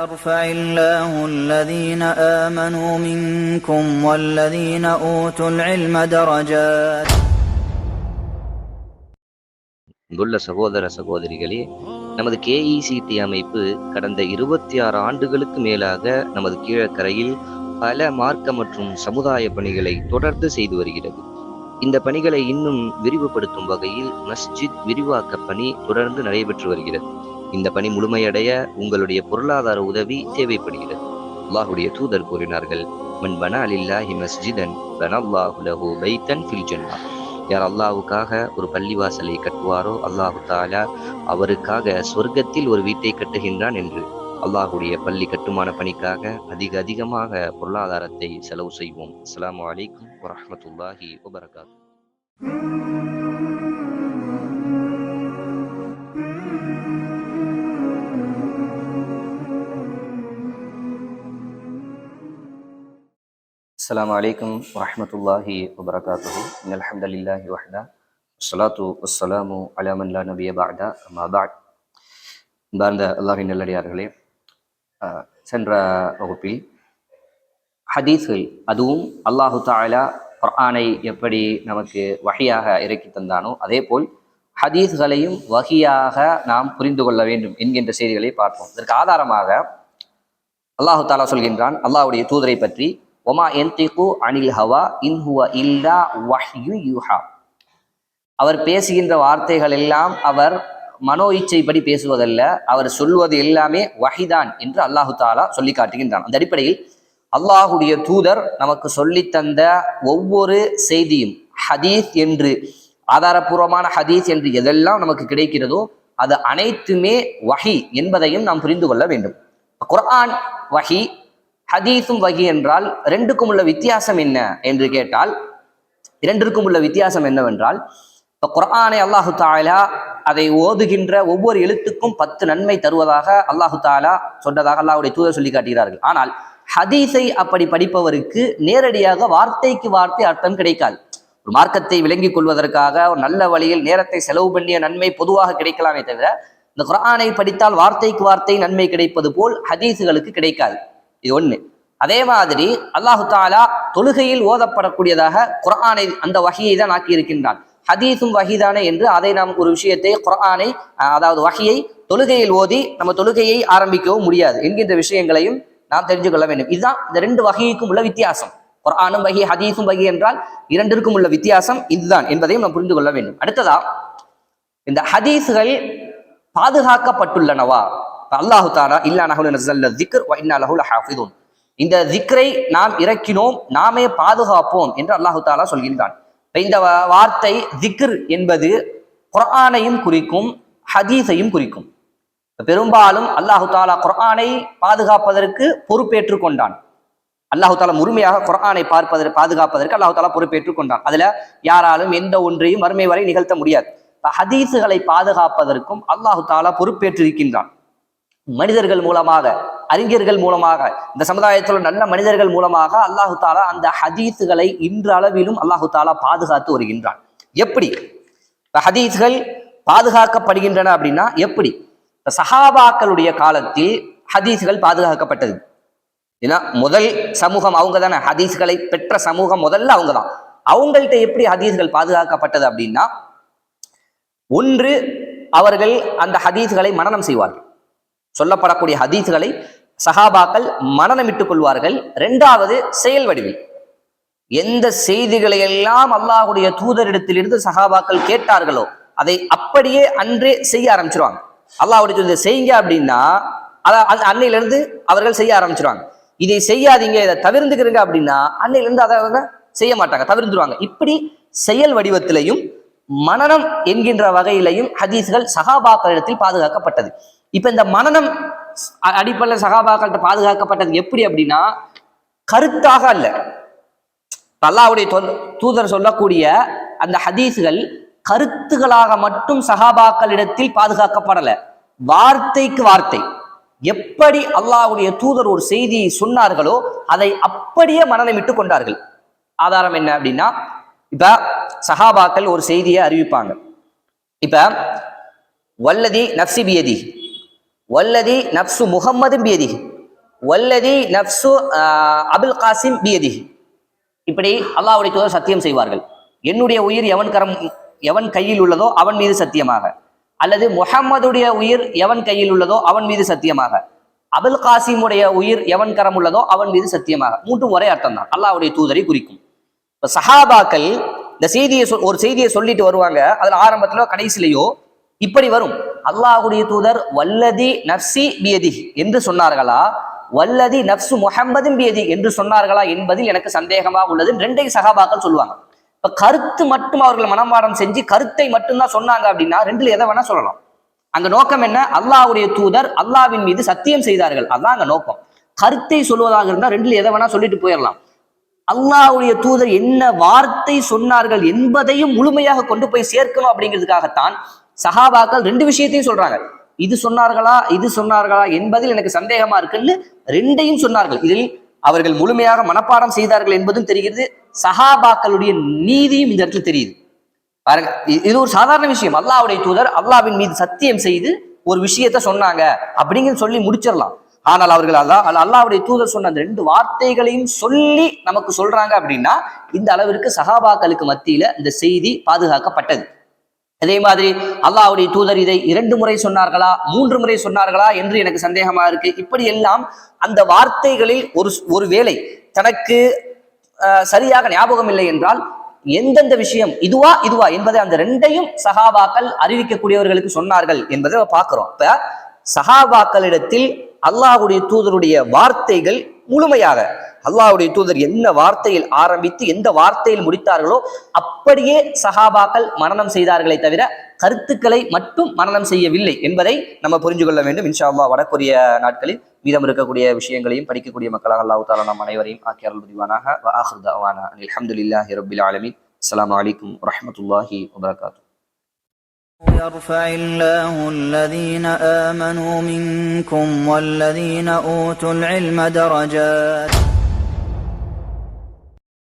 يرفع الله الذين آمنوا منكم والذين أوتوا العلم درجات. அன்புள்ள சகோதர சகோதரிகளே, நமது KECT அமைப்பு கடந்த 26 ஆண்டுகளுக்கு மேலாக நமது கீழக்கரையில் பல மார்க்க மற்றும் சமுதாய பணிகளை தொடர்ந்து செய்து வருகிறது. இந்த பணிகளை இன்னும் விரிவுபடுத்தும் வகையில் மஸ்ஜித் விரிவாக்க பணி தொடர்ந்து நடைபெற்று வருகிறது. இந்த பணி முழுமையடைய உங்களுடைய பொருளாதார உதவி தேவைப்படுகிறது. அல்லாஹுடைய தூதர் கூறினார்கள், மன் பனா லில்லாஹி மஸ்ஜிதன் பனல்லாஹு லஹு பைத்தன் ஃபில் ஜன்னah. யார் அல்லாஹ்வுக்காக ஒரு பள்ளிவாசலை கட்டுவாரோ அல்லாஹு தஆலா அவருக்காக சொர்க்கத்தில் ஒரு வீட்டை கட்டுகின்றான் என்று. அல்லாஹுடைய பள்ளி கட்டுமான பணிக்காக அதிகமாக பொருளாதாரத்தை செலவு செய்வோம். அஸ்ஸலாமு அலைக்கும் வரஹ்மத்துல்லாஹி வபரகாத்துஹு. அஸ்ஸலாமு அலைக்கும் வரஹ்மத்துல்லாஹி வபரகாத்துஹு. இன்னல் ஹம்தலில்லாஹி வஹ்தஹு வஸ்ஸலாத்து வஸ்ஸலாமு அலா மன் லா நபிய பஅத அம்மா பஅத். அன்பார்ந்த அல்லாஹ்வின் நல்லடியார்களே, சென்ற வகுப்பில் ஹதீஸ்கள், அதுவும் அல்லாஹு தஆலா குர்ஆனை எப்படி நமக்கு வஹியாக இறக்கி தந்தானோ அதே போல் ஹதீஸ்களையும் வஹியாக நாம் புரிந்து கொள்ள வேண்டும் என்கின்ற செய்திகளை பார்ப்போம். இதற்கு ஆதாரமாக அல்லாஹு தஆலா சொல்கின்றான் அல்லாஹ்வுடைய தூதரை பற்றி, ஒமா யன்திகு அனில் ஹவா இன் ஹுவ இல்லா வஹ்யு யூஹா. அவர் பேசுகின்ற வார்த்தைகள் எல்லாம் அவர் மனோ இச்சைப்படி பேசுவதல்ல, அவர் சொல்வது எல்லாமே வஹிதான் என்று அல்லாஹு தஆலா சொல்லி காட்டுகின்றான். அந்த அடிப்படையில் அல்லாஹுடைய தூதர் நமக்கு சொல்லி தந்த ஒவ்வொரு செய்தியும் ஹதீஸ் என்று, ஆதாரபூர்வமான ஹதீஸ் என்று எதெல்லாம் நமக்கு கிடைக்கிறதோ அது அனைத்துமே வஹி என்பதையும் நாம் புரிந்து கொள்ள வேண்டும். குர்ஆன் வஹி, ஹதீஸும் வஹி என்றால் ரெண்டுக்கும் உள்ள வித்தியாசம் என்ன என்று கேட்டால், இரண்டிற்கும் உள்ள வித்தியாசம் என்னவென்றால், குர்ஆனை அல்லாஹு தஆலா அதை ஓதுகின்ற ஒவ்வொரு எழுத்துக்கும் 10 நன்மை தருவதாக அல்லாஹு தஆலா சொன்னதாக அல்லாஹ்வுடைய தூதர் சொல்லி காட்டுகிறார்கள். ஆனால் ஹதீஸை அப்படி படிப்பவருக்கு நேரடியாக வார்த்தைக்கு வார்த்தை அர்த்தம் கிடைக்காது. ஒரு மார்க்கத்தை விளங்கிக் கொள்வதற்காக ஒரு நல்ல வழியில் நேரத்தை செலவு பண்ணிய நன்மை பொதுவாக கிடைக்கலாமே தவிர, இந்த குர்ஆனை படித்தால் வார்த்தைக்கு வார்த்தை நன்மை கிடைப்பது போல் ஹதீஸுகளுக்கு கிடைக்காது. இது ஒண்ணு. அதே மாதிரி அல்லாஹு தஆலா தொழுகையில் ஓதப்படக்கூடியதாக குர்ஆனை அந்த வஹியை தான் ஆக்கி இருக்கின்றான். ஹதீஸும் வஹிதானே என்று அதை நாம் ஒரு விஷயத்தை, குர்ஆனை அதாவது வஹியை தொழுகையில் ஓதி நம்ம தொழுகையை ஆரம்பிக்கவும் முடியாது என்கின்ற விஷயங்களையும் நாம் தெரிஞ்சு கொள்ள வேண்டும். இதுதான் இந்த ரெண்டு வஹிக்கும் உள்ள வித்தியாசம். குர்ஆனும் வஹி, ஹதீஸும் வஹி என்றால் இரண்டிற்கும் உள்ள வித்தியாசம் இதுதான் என்பதையும் நாம் புரிந்து கொள்ள வேண்டும். அடுத்ததா, இந்த ஹதீஸ்கள் பாதுகாக்கப்பட்டுள்ளனவா? அல்லாஹு தஆலா இல்லா நஹ்னு நஸல்ன ஸிக்ர் வ இன்னா லஹு லஹாஃபிதூன், இந்த ஸிக்ரை நாம் இறக்கினோம், நாமே பாதுகாப்போம் என்று அல்லாஹு தஆலா சொல்கின்றான். இந்த வார்த்தை ஸிக்ர் என்பது குர்ஆனையும் குறிக்கும், ஹதீஸையும் குறிக்கும். பெரும்பாலும் அல்லாஹு தஆலா குர்ஆனை பாதுகாப்பதற்கு பொறுப்பேற்றுக் கொண்டான். அல்லாஹு தஆலா முழுமையாக குர்ஆனை பாதுகாப்பதற்கு அல்லாஹு தஆலா பொறுப்பேற்றுக் கொண்டான். அதுல யாராலும் எந்த ஒன்றையும் மறுமை வரை நிகழ்த்த முடியாது. ஹதீஸுகளை பாதுகாப்பதற்கும் அல்லாஹு தஆலா பொறுப்பேற்றிருக்கின்றான். மனிதர்கள் மூலமாக, அறிஞர்கள் மூலமாக, இந்த சமுதாயத்தில் நல்ல மனிதர்கள் மூலமாக அல்லாஹு தஆலா அந்த ஹதீஸுகளை இன்று அளவிலும் அல்லாஹு தஆலா பாதுகாத்து வருகின்றான். எப்படி ஹதீஸ்கள் பாதுகாக்கப்படுகின்றன அப்படின்னா எப்படி? சஹாபாக்களுடைய காலத்தில் ஹதீஸ்கள் பாதுகாக்கப்பட்டது. ஏன்னா முதல் சமூகம் அவங்க தானே, ஹதீஸ்களை பெற்ற சமூகம் முதல்ல அவங்க தான். அவங்கள்ட்ட எப்படி ஹதீஸ்கள் பாதுகாக்கப்பட்டது அப்படின்னா, ஒன்று, அவர்கள் அந்த ஹதீஸ்களை மனனம் செய்வார்கள். சொல்லப்படக்கூடிய ஹதீஸ்களை சஹாபாக்கள் மனனமிட்டுக் கொள்வார்கள். இரண்டாவது, செயல் வடிவில் எந்த செய்திகளை எல்லாம் அல்லாஹ்வுடைய தூதரிடத்திலிருந்து சஹாபாக்கள் கேட்டார்களோ அதை அப்படியே அன்றே செய்ய ஆரம்பிச்சிருவாங்க. அல்லாஹ்வுடைய தூதர் செய்யுங்க அப்படின்னா அன்னையிலிருந்து அவர்கள் செய்ய ஆரம்பிச்சிருவாங்க. இதை செய்யாதீங்க, இதை தவிர்த்துக்கிறீங்க அப்படின்னா அன்னையிலிருந்து அதை அவங்க செய்ய மாட்டாங்க, தவிர்த்துருவாங்க. இப்படி செயல் வடிவத்திலையும் மனனம் என்கின்ற வகையிலையும் ஹதீஸ்கள் சஹாபாக்களிடத்தில் பாதுகாக்கப்பட்டது. இப்ப இந்த மனனம் அடிப்படையில் சஹாபாக்கள்கிட்ட பாதுகாக்கப்பட்டது எப்படி அப்படின்னா, கருத்தாக அல்ல. அல்லாஹ்வுடைய தூதர் சொல்லக்கூடிய அந்த ஹதீஸ்கள் கருத்துகளாக மட்டும் சஹாபாக்களிடத்தில் பாதுகாக்கப்படல, வார்த்தைக்கு வார்த்தை. எப்படி அல்லாஹ்வுடைய தூதர் ஒரு செய்தியை சொன்னார்களோ அதை அப்படியே மனனமிட்டு கொண்டார்கள். ஆதாரம் என்ன அப்படின்னா, இப்ப சஹாபாக்கள் ஒரு செய்தியை அறிவிப்பாங்க. இப்ப வல்லதி நப்சி பியதி, வல்லதி நப்சு முஹம்மது பியதி, வல்லதி நஃப்சு அபுல் காசிம் பியதிஹி. இப்படி அல்லாஹ்வுடைய தூதர் சத்தியம் செய்வார்கள். என்னுடைய உயிர் எவன் கையில் உள்ளதோ அவன் மீது சத்தியமாக, அல்லது முஹம்மதுடைய உயிர் எவன் கையில் உள்ளதோ அவன் மீது சத்தியமாக, அபுல் காசிமுடைய உயிர் எவன் கரம் உள்ளதோ அவன் மீது சத்தியமாக. மூன்றும் ஒரே அர்த்தம் தான், அல்லாஹ்வுடைய தூதரை குறிக்கும். இப்ப சஹாபாக்கள் இந்த ஒரு செய்தியை சொல்லிட்டு வருவாங்க. அதுல ஆரம்பத்திலோ கடைசிலையோ இப்படி வரும், அல்லாஹ்வுடைய தூதர் வல்லதி நஃப்சி பியதி என்று சொன்னார்களா, வல்லதி நஃப்சு முஹம்மதின் பியதி என்று சொன்னார்களா என்பதில் எனக்கு சந்தேகமாக உள்ளது. ரெண்டையும் சஹாபாக்கள் சொல்லுவாங்க. இப்ப கருத்து மட்டும் அவர்கள் மனமாடம் செஞ்சு கருத்தை மட்டும்தான் சொன்னாங்க அப்படின்னா ரெண்டுல எதை வேணா சொல்லலாம். அங்க நோக்கம் என்ன? அல்லாஹ்வுடைய தூதர் அல்லாஹ்வின் மீது சத்தியம் செய்தார்கள், அதான் அங்க நோக்கம். கருத்தை சொல்வதாக இருந்தா ரெண்டுல எதை வேணா சொல்லிட்டு போயிடலாம். அல்லாஹ்வுடைய தூதர் என்ன வார்த்தை சொன்னார்கள் என்பதையும் முழுமையாக கொண்டு போய் சேர்க்கணும் அப்படிங்கிறதுக்காகத்தான் சஹாபாக்கள் ரெண்டு விஷயத்தையும் சொல்றாங்க. இது சொன்னார்களா என்பதில் எனக்கு சந்தேகமா இருக்குன்னு ரெண்டையும் சொன்னார்கள். இதில் அவர்கள் முழுமையாக மனப்பாடம் செய்தார்கள் என்பதும் தெரிகிறது. சஹாபாக்களுடைய நீதியும் இந்த இடத்துல தெரியுது. பாருங்க, இது ஒரு சாதாரண விஷயம். அல்லாஹ்வுடைய தூதர் அல்லாஹ்வின் மீது சத்தியம் செய்து ஒரு விஷயத்த சொன்னாங்க அப்படிங்கிற சொல்லி முடிச்சிடலாம். ஆனால் அவர்கள் அல்லாஹ்வுடைய தூதர் சொன்ன அந்த ரெண்டு வார்த்தைகளையும் சொல்லி நமக்கு சொல்றாங்க அப்படின்னா இந்த அளவிற்கு சஹாபாக்களுக்கு மத்தியில இந்த செய்தி பாதுகாக்கப்பட்டது. அதே மாதிரி அல்லாஹ்வுடைய தூதர் இதை 2 முறை சொன்னார்களா 3 முறை சொன்னார்களா என்று எனக்கு சந்தேகமா இருக்கு. இப்படி எல்லாம் அந்த வார்த்தைகளில் ஒரு வேளை தனக்கு சரியாக ஞாபகம் இல்லை என்றால் எந்தெந்த விஷயம் இதுவா என்பதை அந்த ரெண்டையும் சஹாபாக்கள் அறிவிக்கக்கூடியவர்களுக்கு சொன்னார்கள் என்பதை பார்க்கிறோம். இப்ப சஹாபாக்களிடத்தில் அல்லாஹ்வுடைய தூதருடைய வார்த்தைகள் முழுமையாக அல்லாஹ்வுடைய தூதர் என்ன வார்த்தையில் ஆரம்பித்து எந்த வார்த்தையில் முடித்தார்களோ அப்படியே சஹாபாக்கள் மனனம் செய்தார்களே தவிர கருத்துக்களை மட்டும் மனனம் செய்யவில்லை என்பதை நம்ம புரிஞ்சு கொள்ள வேண்டும். இன்ஷா அல்லாஹ் வரக்கூடிய நாட்களில் மீதம் இருக்கக்கூடிய விஷயங்களையும் படிக்கக்கூடிய மக்களாக அல்லாஹ் தஆலா நம் அனைவரையும் ஆக்கி அருள் புரிவானாக. வ ஆகிரு தஅவானா அல்ஹம்துலில்லாஹி ரப்பில் ஆலமீன். அஸ்ஸலாமு அலைக்கும் வரஹ்மத்துல்லாஹி வபரகாத்துஹு. يرفع الله الذين آمنوا منكم والذين أوتوا العلم درجات